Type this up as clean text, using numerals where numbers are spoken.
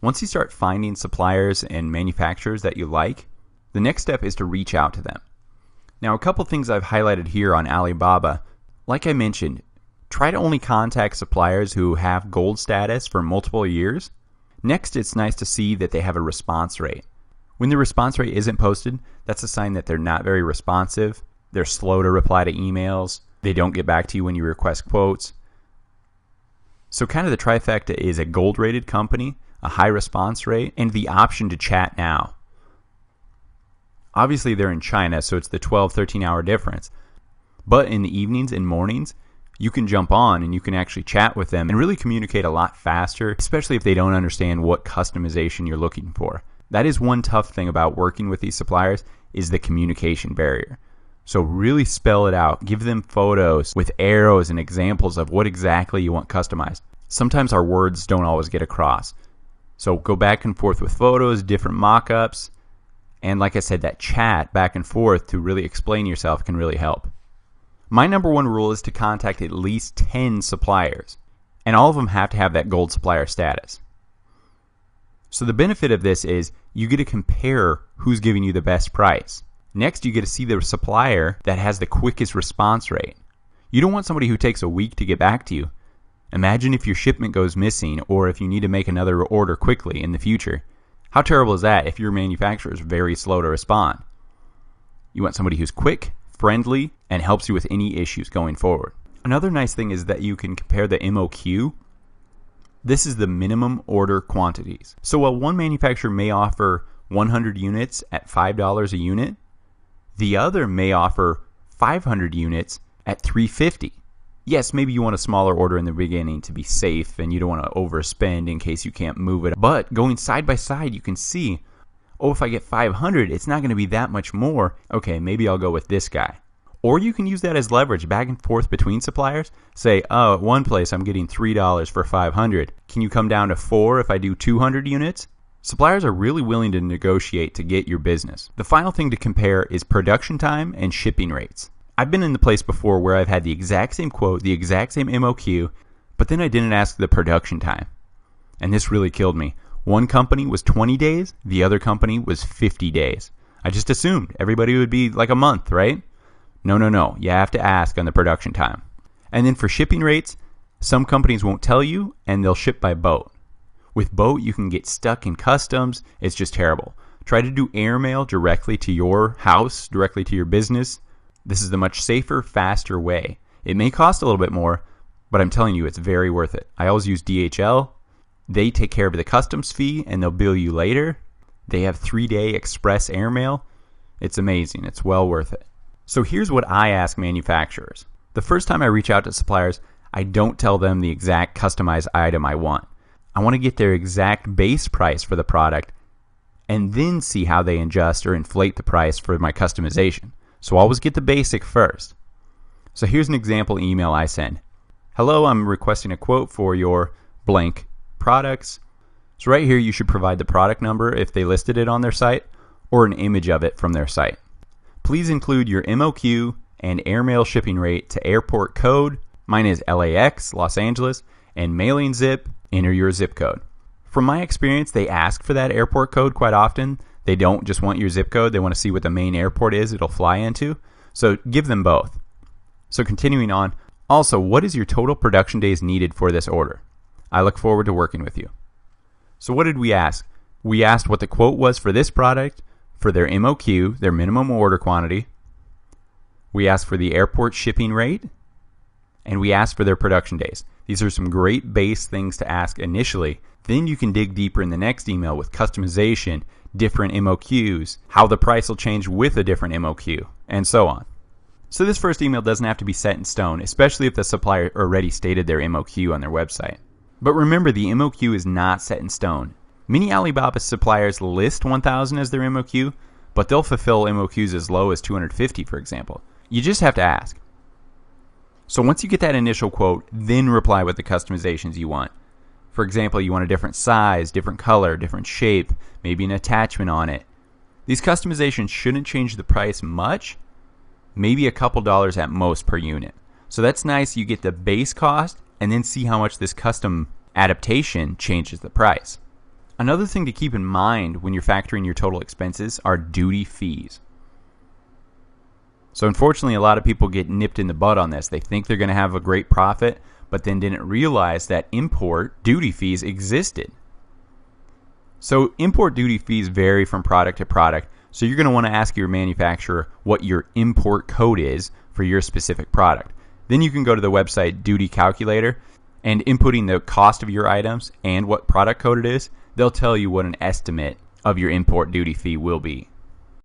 Once you start finding suppliers and manufacturers that you like, the next step is to reach out to them. Now, a couple things I've highlighted here on Alibaba. Like I mentioned, try to only contact suppliers who have gold status for multiple years. Next, it's nice to see that they have a response rate. When the response rate isn't posted, that's a sign that they're not very responsive. They're slow to reply to emails. They don't get back to you when you request quotes. So kind of the trifecta is a gold-rated company, a high response rate, and the option to chat now. Obviously, they're in China, so it's the 12, 13-hour difference. But in the evenings and mornings, you can jump on and you can actually chat with them and really communicate a lot faster, especially if they don't understand what customization you're looking for. That is one tough thing about working with these suppliers, is the communication barrier. So really spell it out. Give them photos with arrows and examples of what exactly you want customized. Sometimes our words don't always get across. So go back and forth with photos, different mock-ups, and like I said, that chat back and forth to really explain yourself can really help. My number one rule is to contact at least 10 suppliers, and all of them have to have that gold supplier status. So the benefit of this is you get to compare who's giving you the best price. Next, you get to see the supplier that has the quickest response rate. You don't want somebody who takes a week to get back to you. Imagine if your shipment goes missing or if you need to make another order quickly in the future. How terrible is that if your manufacturer is very slow to respond? You want somebody who's quick, friendly, and helps you with any issues going forward. Another nice thing is that you can compare the MOQ. This is the minimum order quantities. So while one manufacturer may offer 100 units at $5 a unit, the other may offer 500 units at $3.50. Yes, maybe you want a smaller order in the beginning to be safe and you don't want to overspend in case you can't move it. But going side by side, you can see, oh, if I get 500, it's not going to be that much more. Okay, maybe I'll go with this guy. Or you can use that as leverage back and forth between suppliers. Say, oh, at one place I'm getting $3 for 500. Can you come down to 4 if I do 200 units? Suppliers are really willing to negotiate to get your business. The final thing to compare is production time and shipping rates. I've been in the place before where I've had the exact same quote, the exact same MOQ, but then I didn't ask the production time. And this really killed me. One company was 20 days, the other company was 50 days. I just assumed everybody would be like a month, right? No. You have to ask on the production time. And then for shipping rates, some companies won't tell you and they'll ship by boat. With boat, you can get stuck in customs. It's just terrible. Try to do airmail directly to your house, directly to your business. This is the much safer, faster way. It may cost a little bit more, but I'm telling you, it's very worth it. I always use DHL. They take care of the customs fee and they'll bill you later. They have 3-day express airmail. It's amazing. It's well worth it. So here's what I ask manufacturers. The first time I reach out to suppliers, I don't tell them the exact customized item I want. I want to get their exact base price for the product and then see how they adjust or inflate the price for my customization. So always get the basic first. So here's an example email I send. Hello, I'm requesting a quote for your blank products. So right here you should provide the product number if they listed it on their site or an image of it from their site. Please include your MOQ and airmail shipping rate to airport code. Mine is LAX, Los Angeles, and mailing zip, enter your zip code. From my experience, they ask for that airport code quite often. They don't just want your zip code. They want to see what the main airport is it'll fly into. So give them both. So continuing on, also, what is your total production days needed for this order? I look forward to working with you. So what did we ask? We asked what the quote was for this product, for their MOQ, their minimum order quantity. We asked for the airport shipping rate, and we asked for their production days. These are some great base things to ask initially. Then you can dig deeper in the next email with customization, different MOQs, how the price will change with a different MOQ, and so on. So this first email doesn't have to be set in stone, especially if the supplier already stated their MOQ on their website. But remember, the MOQ is not set in stone. Many Alibaba suppliers list 1,000 as their MOQ, but they'll fulfill MOQs as low as 250, for example. You just have to ask. So once you get that initial quote, then reply with the customizations you want. For example, you want a different size, different color, different shape, maybe an attachment on it. These customizations shouldn't change the price much, maybe a couple dollars at most per unit. So that's nice. You get the base cost and then see how much this custom adaptation changes the price. Another thing to keep in mind when you're factoring your total expenses are duty fees. So unfortunately, a lot of people get nipped in the bud on this. They think they're going to have a great profit, but then didn't realize that import duty fees existed. So import duty fees vary from product to product. So you're going to want to ask your manufacturer what your import code is for your specific product. Then you can go to the website Duty Calculator, and inputting the cost of your items and what product code it is, they'll tell you what an estimate of your import duty fee will be.